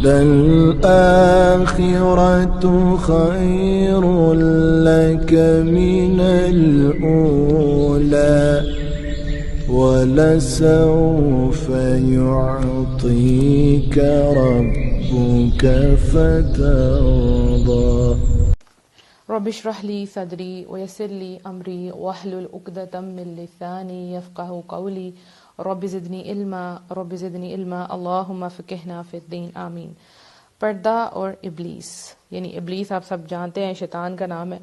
للآخرة خير لك من الأولى ولسوف يعطيك ربك فترضى. رب اشرح لي صدري ويسر لي أمري واحلل عقدة من لساني يفقهوا قولي رب زدنی علما رب زدنی علما اللہم فقہنا فی الدین آمین. پردہ اور ابلیس، یعنی ابلیس آپ سب جانتے ہیں شیطان کا نام ہے.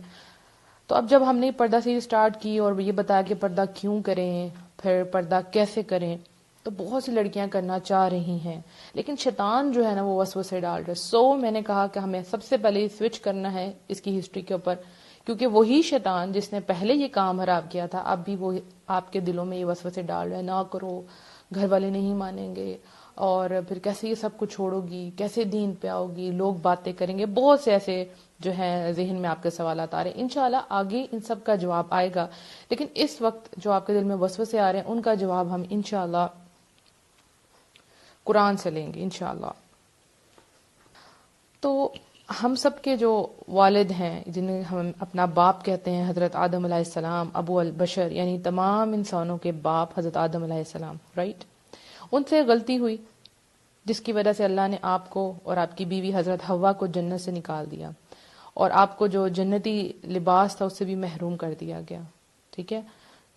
تو اب جب ہم نے پردہ سیریز سٹارٹ کی اور یہ بتایا کہ پردہ کیوں کریں، پھر پردہ کیسے کریں، تو بہت سی لڑکیاں کرنا چاہ رہی ہیں لیکن شیطان جو ہے نا وہ وسوسے ڈال رہا ہے. میں نے کہا کہ ہمیں سب سے پہلے سوئچ کرنا ہے اس کی ہسٹری کے اوپر، کیونکہ وہی شیطان جس نے پہلے یہ کام خراب کیا تھا اب بھی وہ آپ کے دلوں میں یہ وسوسے ڈال رہا ہے، نہ کرو، گھر والے نہیں مانیں گے، اور پھر کیسے یہ سب کچھ چھوڑو گی، کیسے دین پہ آؤ گی، لوگ باتیں کریں گے. بہت سے ایسے جو ہیں ذہن میں آپ کے سوالات آ رہے ہیں. انشاءاللہ آگے ان سب کا جواب آئے گا، لیکن اس وقت جو آپ کے دل میں وسوسے آ رہے ہیں ان کا جواب ہم انشاءاللہ قرآن سے لیں گے انشاءاللہ. تو ہم سب کے جو والد ہیں جنہیں ہم اپنا باپ کہتے ہیں، حضرت آدم علیہ السلام، ابو البشر، یعنی تمام انسانوں کے باپ حضرت آدم علیہ السلام، رائٹ. ان سے غلطی ہوئی جس کی وجہ سے اللہ نے آپ کو اور آپ کی بیوی حضرت حوا کو جنت سے نکال دیا، اور آپ کو جو جنتی لباس تھا اس سے بھی محروم کر دیا گیا. ٹھیک ہے،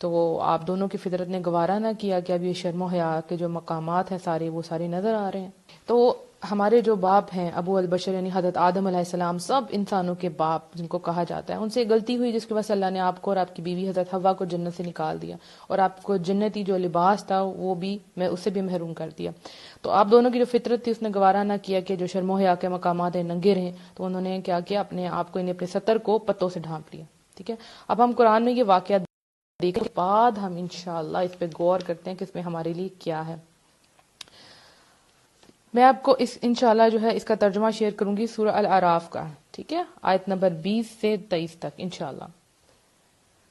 تو آپ دونوں کی فطرت نے گوارا نہ کیا کہ اب یہ شرم و حیا کے جو مقامات ہیں سارے وہ سارے نظر آ رہے ہیں. تو ہمارے جو باپ ہیں ابو البشر یعنی حضرت آدم علیہ السلام، سب انسانوں کے باپ جن کو کہا جاتا ہے، ان سے غلطی ہوئی جس کی وجہ سے اللہ نے آپ کو اور آپ کی بیوی حضرت حوا کو جنت سے نکال دیا، اور آپ کو جنتی جو لباس تھا وہ بھی اس سے بھی محروم کر دیا. تو آپ دونوں کی جو فطرت تھی اس نے گوارا نہ کیا کہ جو شرم و حیا کے مقامات ہیں ننگے رہیں، تو انہوں نے کیا کیا، اپنے آپ کو اپنے ستر کو پتوں سے ڈھانپ لیا. ٹھیک ہے، اب ہم قرآن میں یہ واقعہ دیکھنے کے بعد ہم انشاءاللہ اس پہ غور کرتے ہیں کہ اس میں ہمارے لیے کیا ہے. میں آپ کو اس انشاءاللہ جو ہے اس کا ترجمہ شیئر کروں گی سورہ الاعراف کا. ٹھیک ہے، آیت نمبر 20 سے 23 تک انشاءاللہ.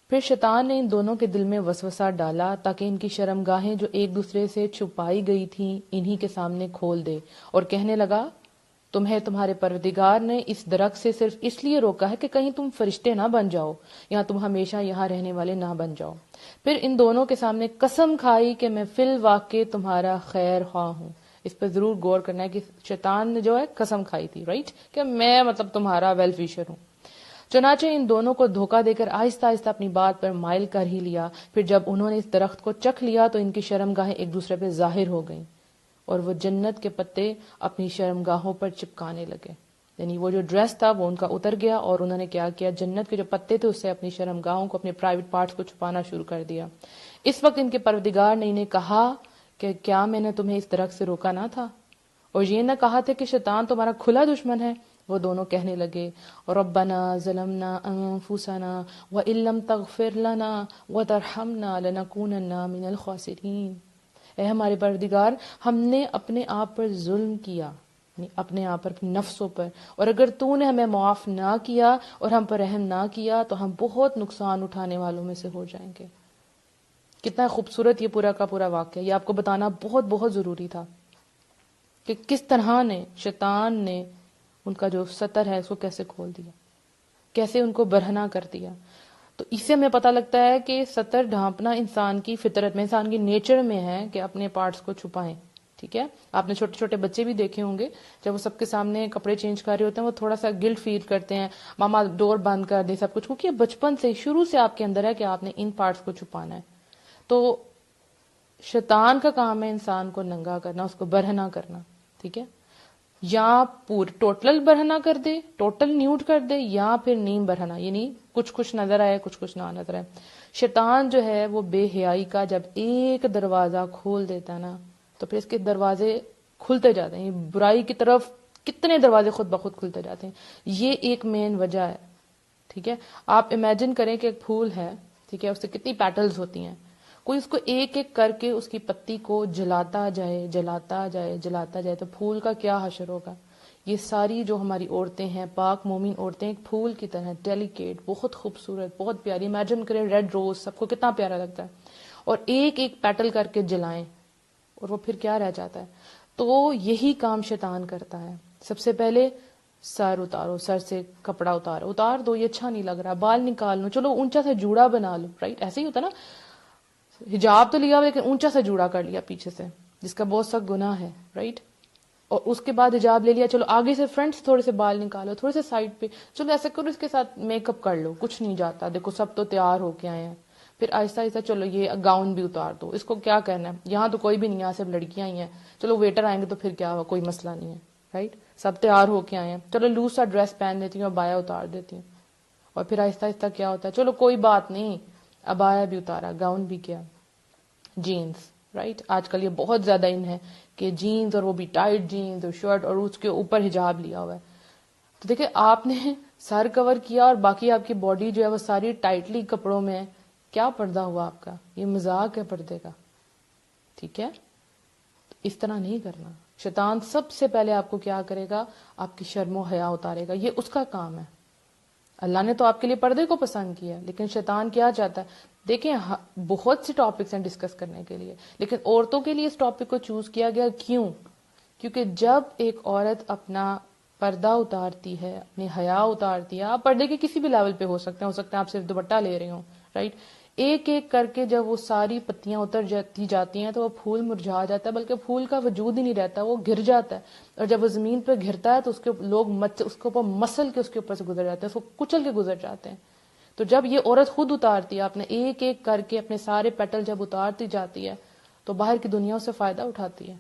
پھر شیطان نے ان دونوں کے دل میں وسوسہ ڈالا تاکہ ان کی شرمگاہیں جو ایک دوسرے سے چھپائی گئی تھیں انہی کے سامنے کھول دے، اور کہنے لگا تمہیں تمہارے پروردگار نے اس درخت سے صرف اس لیے روکا ہے کہ کہیں تم فرشتے نہ بن جاؤ یا تم ہمیشہ یہاں رہنے والے نہ بن جاؤ. پھر ان دونوں کے سامنے قسم کھائی کہ میں فی الواقع تمہارا خیر خواہ ہوں. اس پہ ضرور غور کرنا ہے کہ شیطان نے جو ہے قسم کھائی تھی، رائٹ، کہ میں تمہارا ویل ویشر ہوں. چنانچہ ان دونوں کو دھوکہ دے کر آہستہ آہستہ اپنی بات پر مائل کر ہی لیا. پھر جب انہوں نے اس درخت کو چکھ لیا تو ان کی شرمگاہیں ایک دوسرے پہ ظاہر ہو گئیں، اور وہ جنت کے پتے اپنی شرمگاہوں پر چپکانے لگے. یعنی وہ جو ڈریس تھا وہ ان کا اتر گیا، اور انہوں نے کیا کیا، جنت کے جو پتے تھے اس سے اپنی شرمگاہوں کو، اپنے پرائیویٹ پارٹس کو چھپانا شروع کر دیا. اس وقت ان کے پروردگار نے انہیں کہا کہ کیا میں نے تمہیں اس درخت سے روکا نہ تھا، اور یہ نہ کہا تھا کہ شیطان تمہارا کھلا دشمن ہے. وہ دونوں کہنے لگے ربنا ظلمنا انفسنا وان لم تغفر لنا وترحمنا لنکونن من الخاسرین. اے ہمارے پروردگار، ہم نے اپنے آپ پر ظلم کیا، یعنی اپنے آپ پر، اپنے نفسوں پر، اور اگر تو نے ہمیں معاف نہ کیا اور ہم پر رحم نہ کیا تو ہم بہت نقصان اٹھانے والوں میں سے ہو جائیں گے. کتنا خوبصورت یہ پورا کا پورا واقعہ، یہ آپ کو بتانا بہت بہت ضروری تھا کہ کس طرح نے شیطان نے ان کا جو ستر ہے اس کو کیسے کھول دیا، کیسے ان کو برہنہ کر دیا. تو اس سے ہمیں پتہ لگتا ہے کہ ستر ڈھانپنا انسان کی فطرت میں، انسان کی نیچر میں ہے کہ اپنے پارٹس کو چھپائیں. ٹھیک ہے، آپ نے چھوٹے چھوٹے بچے بھی دیکھے ہوں گے، جب وہ سب کے سامنے کپڑے چینج کر رہے ہوتے ہیں وہ تھوڑا سا گلٹ فیل کرتے ہیں، ماما ڈور بند کر دے سب کچھ، کیونکہ یہ بچپن سے شروع سے آپ کے اندر ہے کہ آپ نے ان پارٹس کو چھپانا ہے. تو شیطان کا کام ہے انسان کو ننگا کرنا، اس کو برہنہ کرنا. ٹھیک ہے، یا ٹوٹل برہنہ کر دے، ٹوٹل نیوڈ کر دے، یا پھر نیم برہنہ، یعنی کچھ کچھ نظر آئے کچھ کچھ نہ نظر آئے. شیطان جو ہے وہ بے حیائی کا جب ایک دروازہ کھول دیتا ہے نا تو پھر اس کے دروازے کھلتے جاتے ہیں، برائی کی طرف کتنے دروازے خود بخود کھلتے جاتے ہیں. یہ ایک مین وجہ ہے. ٹھیک ہے، آپ امیجن کریں کہ ایک پھول ہے، ٹھیک ہے، اس سے کتنی پیٹلز ہوتی ہیں، کوئی اس کو ایک ایک کر کے اس کی پتی کو جلاتا جائے جلاتا جائے جلاتا جائے تو پھول کا کیا حشر ہوگا. یہ ساری جو ہماری عورتیں ہیں، پاک مومن عورتیں، ایک پھول کی طرح ڈیلیکیٹ، بہت خوبصورت، بہت پیاری. امیجن کریں ریڈ روز سب کو کتنا پیارا لگتا ہے، اور ایک ایک پیٹل کر کے جلائیں اور وہ پھر کیا رہ جاتا ہے. تو یہی کام شیطان کرتا ہے. سب سے پہلے سر اتارو، سر سے کپڑا اتار دو، یہ اچھا نہیں لگ رہا، بال نکال لو، چلو اونچا سا جوڑا بنا لو، رائٹ؟ ایسے ہی ہوتا نا، حجاب تو لیا ہوا لیکن اونچا سا جوڑا کر لیا پیچھے سے، جس کا بہت سخت گناہ ہے، رائٹ؟ اور اس کے بعد حجاب لے لیا، چلو آگے سے فرنٹ سے تھوڑے سے بال نکالو، تھوڑے سے سائڈ پہ، چلو ایسا کرو، اس کے ساتھ میک اپ کر لو، کچھ نہیں جاتا، دیکھو سب تو تیار ہو کے آئے ہیں. پھر آہستہ آہستہ چلو یہ گاؤن بھی اتار دو، اس کو کیا کرنا ہے، یہاں تو کوئی بھی نہیں، یہاں صرف لڑکیاں ہی ہیں، چلو ویٹر آئیں گے تو پھر کیا ہوا، کوئی مسئلہ نہیں ہے، رائٹ؟ سب تیار ہو کے آئے ہیں، چلو لوز سا ڈریس پہن دیتی ہوں، ابایا اتار دیتی ہوں. اور پھر آہستہ آہستہ کیا ہوتا ہے، چلو کوئی بات نہیں، ابایا بھی اتارا، گاؤن بھی کیا، جینز، رائٹ؟ آج کل یہ بہت زیادہ ان ہے کہ جینز، اور وہ بھی ٹائٹ جینز اور شرٹ، اور اس کے اوپر حجاب لیا ہوا ہے. تو دیکھیں آپ نے سر کور کیا اور باقی آپ کی باڈی جو ہے وہ ساری ٹائٹلی کپڑوں میں ہے، کیا پردہ ہوا آپ کا؟ یہ مذاق ہے پردے کا، ٹھیک ہے؟ اس طرح نہیں کرنا. شیطان سب سے پہلے آپ کو کیا کرے گا، آپ کی شرم و حیا اتارے گا، یہ اس کا کام ہے. اللہ نے تو آپ کے لیے پردے کو پسند کیا، لیکن شیطان کیا چاہتا ہے؟ دیکھیں بہت سے ٹاپکس ہیں ڈسکس کرنے کے لیے، لیکن عورتوں کے لیے اس ٹاپک کو چوز کیا گیا. کیوں؟ کیونکہ جب ایک عورت اپنا پردہ اتارتی ہے، اپنی حیا اتارتی ہے، آپ پردے کے کسی بھی لیول پہ ہو سکتے ہیں آپ صرف دوپٹہ لے رہے ہوں، رائٹ؟ ایک ایک کر کے جب وہ ساری پتیاں اتر جاتی ہیں تو وہ پھول مرجھا جاتا ہے، بلکہ پھول کا وجود ہی نہیں رہتا، وہ گر جاتا ہے. اور جب وہ زمین پہ گرتا ہے تو اس کے لوگ اس کے اوپر مسل کے اس کے اوپر سے گزر جاتے ہیں، اس کو کچل کے گزر جاتے ہیں. تو جب یہ عورت خود اتارتی ہے، اپنے ایک ایک کر کے اپنے سارے پیٹل جب اتارتی جاتی ہے تو باہر کی دنیا سے فائدہ اٹھاتی ہے.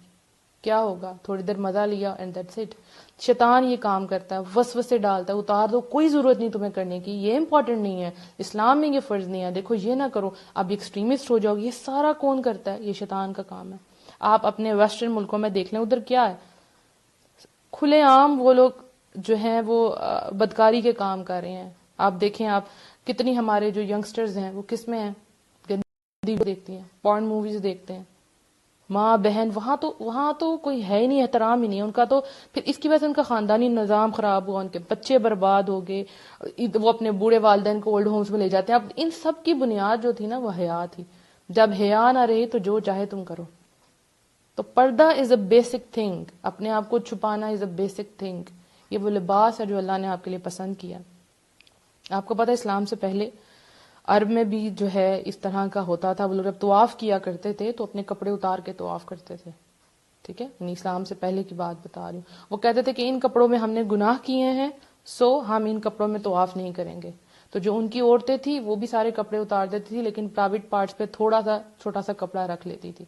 کیا ہوگا؟ تھوڑی دیر مزہ لیا اینڈ دیٹس اٹ. شیطان یہ کام کرتا ہے، وسوسے ڈالتا ہے، اتار دو، کوئی ضرورت نہیں تمہیں کرنے کی، یہ امپورٹنٹ نہیں ہے، اسلام میں یہ فرض نہیں ہے، دیکھو یہ نہ کرو، اب ایکسٹریمسٹ ہو جاؤ گے. یہ سارا کون کرتا ہے؟ یہ شیطان کا کام ہے. آپ اپنے ویسٹرن ملکوں میں دیکھ لیں، ادھر کیا ہے، کھلے عام وہ لوگ جو ہیں وہ بدکاری کے کام کر رہے ہیں. آپ دیکھیں، آپ کتنی ہمارے جو ینگسٹرز ہیں وہ کس میں ہیں، گندی دیکھتی ہیں، پورن موویز دیکھتے ہیں، ماں بہن، وہاں تو کوئی ہے ہی نہیں، احترام ہی نہیں ان کا. تو پھر اس کی وجہ سے ان کا خاندانی نظام خراب ہوا، ان کے بچے برباد ہو گئے، وہ اپنے بوڑھے والدین کو اولڈ ہومز میں لے جاتے ہیں. اب ان سب کی بنیاد جو تھی نا وہ حیا تھی. جب حیا نہ رہی تو جو چاہے تم کرو. تو پردہ از اے بیسک تھنگ، اپنے آپ کو چھپانا از اے بیسک تھنگ. یہ وہ لباس ہے جو اللہ نے آپ کے لیے پسند کیا. آپ کو پتہ ہے اسلام سے پہلے عرب میں بھی جو ہے اس طرح کا ہوتا تھا. وہ لوگ جب طواف کیا کرتے تھے تو اپنے کپڑے اتار کے طواف کرتے تھے، ٹھیک ہے؟ یعنی اسلام سے پہلے کی بات بتا رہی ہوں. وہ کہتے تھے کہ ان کپڑوں میں ہم نے گناہ کیے ہیں، سو ہم ان کپڑوں میں طواف نہیں کریں گے. تو جو ان کی عورتیں تھیں وہ بھی سارے کپڑے اتار دیتی تھی، لیکن پرائیویٹ پارٹس پہ تھوڑا سا چھوٹا سا کپڑا رکھ لیتی تھی،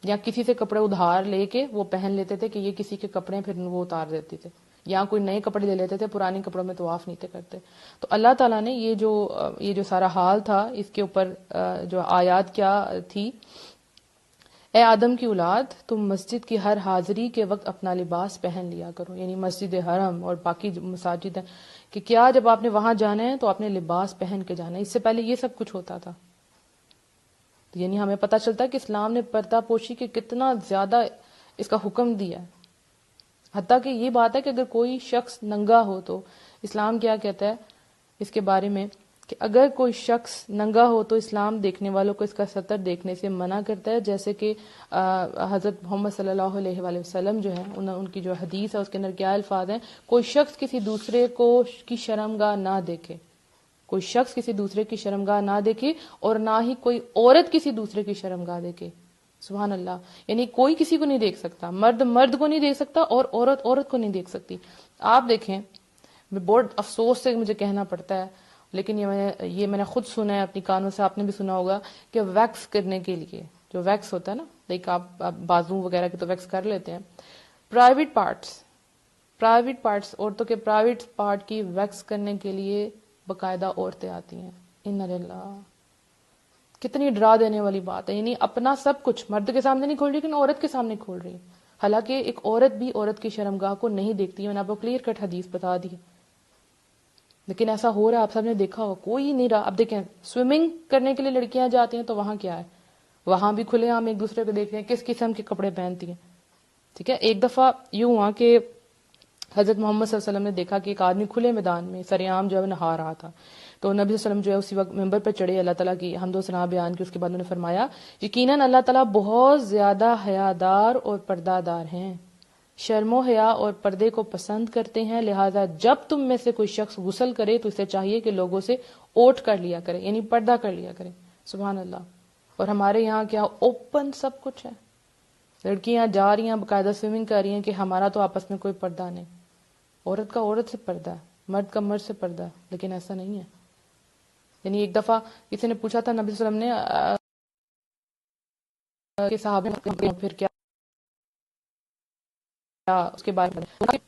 یا کسی سے کپڑے ادھار لے کے وہ پہن لیتے تھے کہ یہ کسی کے کپڑے، پھر وہ اتار دیتے تھے. یا کوئی نئے کپڑے لے لیتے تھے، پرانے کپڑوں میں طواف نہیں تھے کرتے. تو اللہ تعالیٰ نے یہ جو سارا حال تھا اس کے اوپر جو آیات کیا تھی، اے آدم کی اولاد، تم مسجد کی ہر حاضری کے وقت اپنا لباس پہن لیا کرو. یعنی مسجد حرم اور باقی جو مساجد ہیں کہ کیا جب آپ نے وہاں جانا ہے تو آپ نے لباس پہن کے جانا ہے. اس سے پہلے یہ سب کچھ ہوتا تھا. یعنی ہمیں پتہ چلتا ہے کہ اسلام نے پردہ پوشی کے کتنا زیادہ اس کا حکم دیا ہے. حتیٰ کہ یہ بات ہے کہ اگر کوئی شخص ننگا ہو تو اسلام کیا کہتا ہے اس کے بارے میں کہ اگر کوئی شخص ننگا ہو تو اسلام دیکھنے والوں کو اس کا سطر دیکھنے سے منع کرتا ہے. جیسے کہ حضرت محمد صلی اللہ علیہ وآلہ وسلم جو ہیں ان کی جو حدیث ہے اس کے اندر کیا الفاظ ہیں، کوئی شخص کسی دوسرے کو کی شرمگاہ نہ دیکھے، کوئی شخص کسی دوسرے کی شرمگاہ نہ دیکھے، اور نہ ہی کوئی عورت کسی دوسرے کی شرمگاہ دیکھے. سبحان اللہ. یعنی کوئی کسی کو نہیں دیکھ سکتا، مرد کو نہیں دیکھ سکتا اور عورت کو نہیں دیکھ سکتی. آپ دیکھیں، بہت افسوس سے مجھے کہنا پڑتا ہے، لیکن یہ میں نے خود سنا ہے اپنی کانوں سے، آپ نے بھی سنا ہوگا کہ ویکس کرنے کے لیے جو ویکس ہوتا ہے نا، لائک آپ بازو وغیرہ کے تو ویکس کر لیتے ہیں، پرائیویٹ پارٹس عورتوں کے پرائیویٹ پارٹ کی ویکس کرنے کے لیے باقاعدہ عورتیں آتی ہیں. انا للہ. کتنی ڈرا دینے والی بات ہے. یعنی اپنا سب کچھ مرد کے سامنے نہیں کھول رہی لیکن عورت کے سامنے کھول رہی. حالانکہ ایک عورت بھی عورت کی شرمگاہ کو نہیں دیکھتی ہے. میں نے آپ کو کلیئر کٹ حدیث بتا دی، لیکن ایسا ہو رہا ہے، آپ سب نے دیکھا ہو، کوئی نہیں رہا. اب دیکھیں سوئمنگ کرنے کے لیے لڑکیاں جاتی ہیں تو وہاں کیا ہے، وہاں بھی کھلے عام ایک دوسرے کو دیکھتے ہیں کس قسم کے کپڑے پہنتی ہیں. ٹھیک ہے. ایک دفعہ یوں ہوا کہ حضرت محمد صلی اللہ علیہ وسلم نے دیکھا کہ ایک آدمی کھلے میدان میں سر عام جو ہے نہا رہا تھا. تو نبی صلی اللہ علیہ وسلم جو ہے اسی وقت ممبر پر چڑھے، اللہ تعالیٰ کی حمد و ثنا بیان کی، اس کے بعد انہوں نے فرمایا یقیناً اللہ تعالیٰ بہت زیادہ حیادار اور پردہ دار ہیں، شرم و حیا اور پردے کو پسند کرتے ہیں، لہٰذا جب تم میں سے کوئی شخص غسل کرے تو اسے چاہیے کہ لوگوں سے اوٹ کر لیا کرے، یعنی پردہ کر لیا کرے. سبحان اللہ. اور ہمارے یہاں کیا اوپن سب کچھ ہے، لڑکیاں جا رہی ہیں باقاعدہ سوئمنگ کر رہی ہیں کہ ہمارا تو آپس میں کوئی پردہ نہیں. عورت کا عورت سے پردہ ہے، مرد کا مرد سے پردہ ہے، لیکن ایسا نہیں ہے. یعنی ایک دفعہ کسی نے پوچھا تھا نبی صلی اللہ علیہ وسلم نے کہ صحابہ پھر کیا اس کے بارے میں،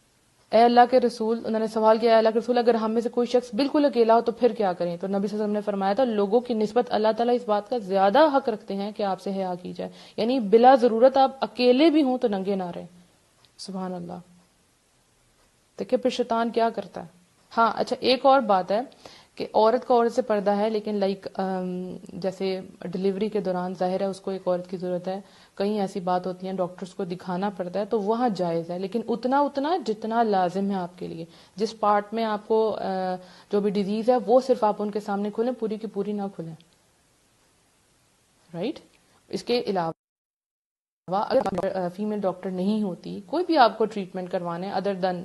اے اللہ کے رسول، انہوں نے سوال کیا اے اللہ کے رسول اگر ہم میں سے کوئی شخص بالکل اکیلا ہو تو پھر کیا کریں؟ تو نبی صلی اللہ علیہ وسلم نے فرمایا تھا لوگوں کی نسبت اللہ تعالیٰ اس بات کا زیادہ حق رکھتے ہیں کہ آپ سے حیا کی جائے، یعنی بلا ضرورت آپ اکیلے بھی ہوں تو ننگے نہ رہیں. سبحان اللہ. دیکھیں پھر شیطان کیا کرتا ہے. ہاں اچھا ایک اور بات ہے کہ عورت کا عورت سے پردہ ہے، لیکن جیسے ڈلیوری کے دوران ظاہر ہے اس کو ایک عورت کی ضرورت ہے، کہیں ایسی بات ہوتی ہیں ڈاکٹرز کو دکھانا پڑتا ہے تو وہاں جائز ہے، لیکن اتنا جتنا لازم ہے آپ کے لیے. جس پارٹ میں آپ کو جو بھی ڈیزیز ہے وہ صرف آپ ان کے سامنے کھولیں، پوری کی پوری نہ کھولیں. رائٹ. اس کے علاوہ اگر فیمیل ڈاکٹر نہیں ہوتی، کوئی بھی آپ کو ٹریٹمنٹ کروانے ادر دین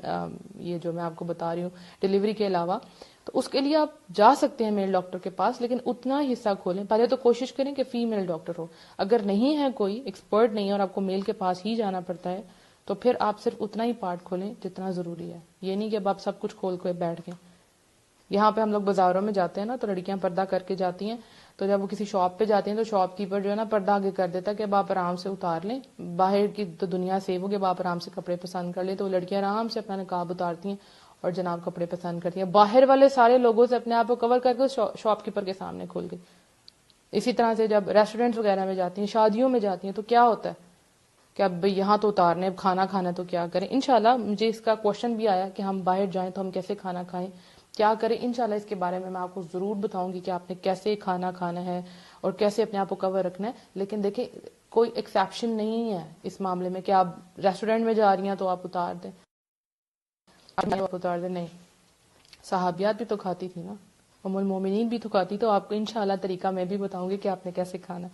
یہ جو میں آپ کو بتا رہی ہوں ڈلیوری کے علاوہ، تو اس کے لیے آپ جا سکتے ہیں میل ڈاکٹر کے پاس، لیکن اتنا حصہ کھولیں. پہلے تو کوشش کریں کہ فیمیل ڈاکٹر ہو. اگر نہیں ہے کوئی ایکسپرٹ نہیں ہے اور آپ کو میل کے پاس ہی جانا پڑتا ہے تو پھر آپ صرف اتنا ہی پارٹ کھولیں جتنا ضروری ہے. یہ نہیں کہ اب آپ سب کچھ کھول کے بیٹھ گئے. یہاں پہ ہم لوگ بازاروں میں جاتے ہیں نا تو لڑکیاں پردہ کر کے جاتی ہیں، تو جب وہ کسی شاپ پہ جاتی ہیں تو شاپ کیپر جو ہے نا پردہ آگے کر دیتا ہے کہ اب آپ آرام سے اتار لیں، باہر کی تو دنیا سیو ہوگی، اب آپ آرام سے کپڑے پسند کر لیں. تو وہ لڑکیاں آرام سے اپنا نقاب اتارتی ہیں اور جناب کپڑے پسند کرتی ہیں، باہر والے سارے لوگوں سے اپنے آپ کو کور کر کے شاپ کیپر کے سامنے کھول کے. اسی طرح سے جب ریسٹورینٹس وغیرہ میں جاتی ہیں، شادیوں میں جاتی ہیں، تو کیا ہوتا ہے کہ اب یہاں تو اتارنے، اب کھانا کھانا تو کیا کریں. انشاءاللہ مجھے اس کا کوشچن بھی آیا کہ ہم باہر جائیں تو ہم کیسے کھانا کھائیں، کیا کریں. انشاءاللہ اس کے بارے میں آپ کو ضرور بتاؤں گی کہ آپ نے کیسے کھانا کھانا ہے اور کیسے اپنے آپ کو کور رکھنا ہے. لیکن دیکھیں کوئی ایکسیپشن نہیں ہے اس معاملے میں کہ آپ ریسٹورینٹ میں جا رہی ہیں تو آپ اتار دیں، نہیں. صحابیات بھی تو کھاتی تھی نا، ام المومنین بھی تو کھاتی. تو آپ کو انشاءاللہ طریقہ میں بھی بتاؤں گی کہ آپ نے کیسے کھانا.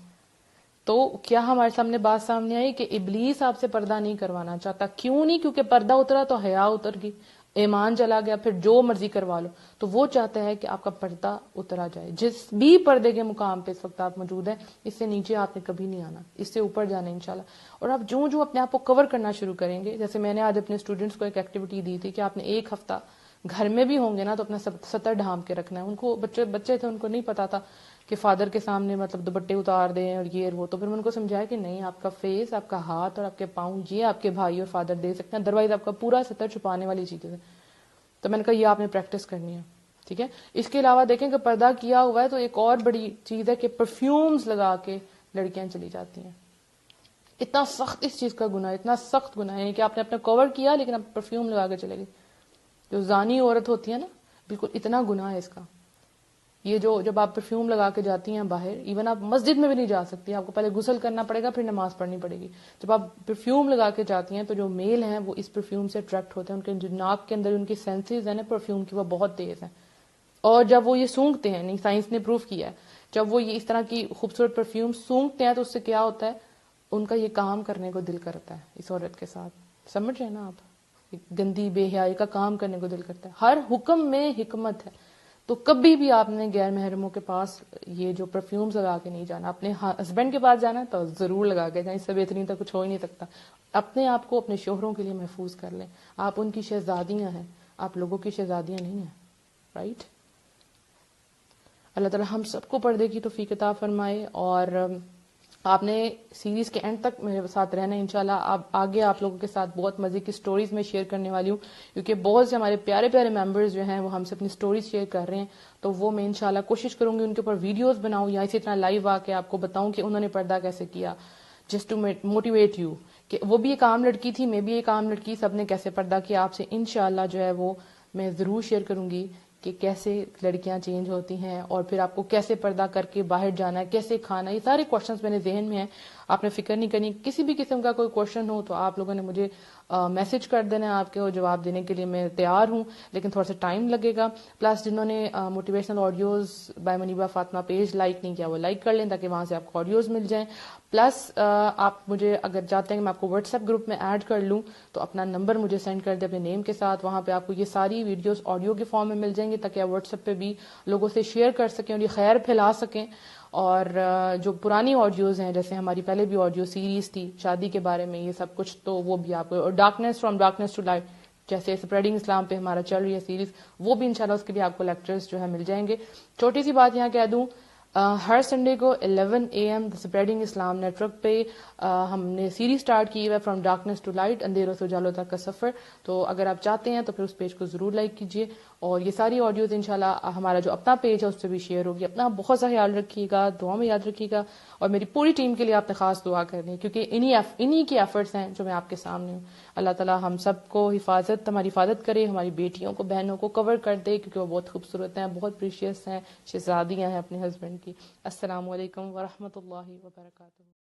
تو کیا ہمارے سامنے بات سامنے آئی کہ ابلیس آپ سے پردہ نہیں کروانا چاہتا. کیوں نہیں؟ کیونکہ پردہ اترا تو حیا اتر گئی، ایمان چلا گیا، پھر جو مرضی کروا لو. تو وہ چاہتا ہے کہ آپ کا پردہ اترا جائے. جس بھی پردے کے مقام پہ اس وقت آپ موجود ہیں، اس سے نیچے آپ نے کبھی نہیں آنا، اس سے اوپر جانا انشاءاللہ. اور آپ جو اپنے آپ کو کور کرنا شروع کریں گے، جیسے میں نے آج اپنے اسٹوڈنٹس کو ایک ایکٹیویٹی دی تھی کہ آپ نے ایک ہفتہ گھر میں بھی ہوں گے نا تو اپنا سطر ڈھانپ کے رکھنا ہے. ان کو بچے تھے، ان کو نہیں پتا تھا کہ فادر کے سامنے مطلب دوپٹے اتار دیں اور یہ وہ. تو پھر میں ان کو سمجھایا کہ نہیں، آپ کا فیس، آپ کا ہاتھ اور آپ کے پاؤں یہ آپ کے بھائی اور فادر دے سکتے ہیں، ادروائز آپ کا پورا سطر چھپانے والی چیزیں ہیں. تو میں نے کہا یہ آپ نے پریکٹس کرنی ہے. ٹھیک ہے. اس کے علاوہ دیکھیں کہ پردہ کیا ہوا ہے تو ایک اور بڑی چیز ہے کہ پرفیومز لگا کے لڑکیاں چلی جاتی ہیں. اتنا سخت اس چیز کا گناہ، اتنا سخت گناہ ہے کہ آپ نے اپنا کور کیا لیکن آپ پرفیوم لگا کے چلے گئے. جو زانی عورت ہوتی ہے نا، بالکل اتنا گناہ ہے اس کا. یہ جب آپ پرفیوم لگا کے جاتی ہیں باہر، ایون آپ مسجد میں بھی نہیں جا سکتی، آپ کو پہلے غسل کرنا پڑے گا پھر نماز پڑھنی پڑے گی. جب آپ پرفیوم لگا کے جاتی ہیں تو جو میل ہیں وہ اس پرفیوم سے اٹریکٹ ہوتے ہیں، ان کے جو ناک کے اندر ان کی سینسز ہیں نا پرفیوم کی وہ بہت تیز ہیں. اور جب وہ یہ سونگھتے ہیں، نہیں سائنس نے پروف کیا ہے، جب وہ یہ اس طرح کی خوبصورت پرفیوم سونگھتے ہیں تو اس سے کیا ہوتا ہے، ان کا یہ کام کرنے کو دل کرتا ہے اس عورت کے ساتھ. سمجھ رہے ہیں نا آپ، گندی بے حیائی کا کام کرنے کو دل کرتا ہے. ہر حکم میں حکمت ہے. تو کبھی بھی آپ نے غیر محرموں کے پاس یہ جو پرفیومز لگا کے نہیں جانا. اپنے ہسبینڈ کے پاس جانا تو ضرور لگا کے جائیں، اس سے بہترین تو کچھ ہو ہی نہیں سکتا. اپنے آپ کو اپنے شوہروں کے لیے محفوظ کر لیں. آپ ان کی شہزادیاں ہیں، آپ لوگوں کی شہزادیاں نہیں ہیں. رائٹ. اللہ تعالی ہم سب کو پردے کی توفیق عطا فرمائے. اور آپ نے سیریز کے اینڈ تک میرے ساتھ رہنا انشاءاللہ. آگے آپ لوگوں کے ساتھ بہت مزے کی سٹوریز میں شیئر کرنے والی ہوں، کیونکہ بہت سے ہمارے پیارے پیارے ممبرز جو ہیں وہ ہم سے اپنی سٹوریز شیئر کر رہے ہیں. تو وہ میں انشاءاللہ کوشش کروں گی ان کے اوپر ویڈیوز بناؤں یا اسی طرح لائیو آ کے آپ کو بتاؤں کہ انہوں نے پردہ کیسے کیا، جسٹ ٹو موٹیویٹ یو کہ وہ بھی ایک عام لڑکی تھی، میں بھی ایک عام لڑکی، سب نے کیسے پردہ کیا. آپ سے انشاءاللہ جو ہے وہ میں ضرور شیئر کروں گی کہ کیسے لڑکیاں چینج ہوتی ہیں اور پھر آپ کو کیسے پردہ کر کے باہر جانا ہے، کیسے کھانا. یہ سارے کوشچنس میرے ذہن میں ہیں، آپ نے فکر نہیں کرنی. کسی بھی قسم کا کوئی کوشچن ہو تو آپ لوگوں نے مجھے میسج کر دینا ہے آپ کے، جواب دینے کے لیے میں تیار ہوں، لیکن تھوڑا سا ٹائم لگے گا. پلس جنہوں نے motivational audios by Muniba Fatima page like نہیں کیا وہ لائک کر لیں تاکہ وہاں سے آپ کو آڈیوز مل جائیں. پلس آپ مجھے اگر چاہتے ہیں کہ میں آپ کو واٹس ایپ گروپ میں ایڈ کر لوں تو اپنا نمبر مجھے سینڈ کر دیں اپنے نیم کے ساتھ، وہاں پہ آپ کو یہ ساری ویڈیوز آڈیو کے فارم میں مل جائیں گے تاکہ آپ واٹس ایپ پہ بھی لوگوں سے شیئر کر سکیں اور یہ خیر پھیلا سکیں. اور جو پرانی آڈیوز ہیں جیسے ہماری پہلے بھی آڈیو سیریز تھی شادی کے بارے میں یہ سب کچھ، تو وہ بھی آپ کو، اور darkness from darkness to light جیسے اسپریڈنگ اسلام پہ ہمارا چل رہی ہے سیریز، وہ بھی انشاءاللہ اس کے بھی آپ کو لیکچرز جو ہے مل جائیں گے. چھوٹی سی بات یہاں کہہ دوں، ہر سنڈے کو 11 AM spreading Islam network پہ ہم نے سیریز سٹارٹ کی ہے فرام ڈارکنیس ٹو لائٹ، اندھیروں سے اجالوں تک کا سفر. تو اگر آپ چاہتے ہیں تو پھر اس پیج کو ضرور لائک کیجیے، اور یہ ساری آڈیوز انشاءاللہ ہمارا جو اپنا پیج ہے اس پہ بھی شیئر ہوگی. اپنا بہت سا خیال رکھیے گا، دعا میں یاد رکھیے گا، اور میری پوری ٹیم کے لیے آپ نے خاص دعا کرنی ہے کیونکہ انہی کی ایفرٹس ہیں جو میں آپ کے سامنے ہوں. اللہ تعالیٰ ہم سب کو ہماری حفاظت کرے، ہماری بیٹیوں کو بہنوں کو کور کر دے کیونکہ وہ بہت خوبصورت ہیں، بہت پریشیس ہیں، شہزادیاں ہیں اپنے ہسبینڈ کی. السلام علیکم ورحمۃ اللہ وبرکاتہ.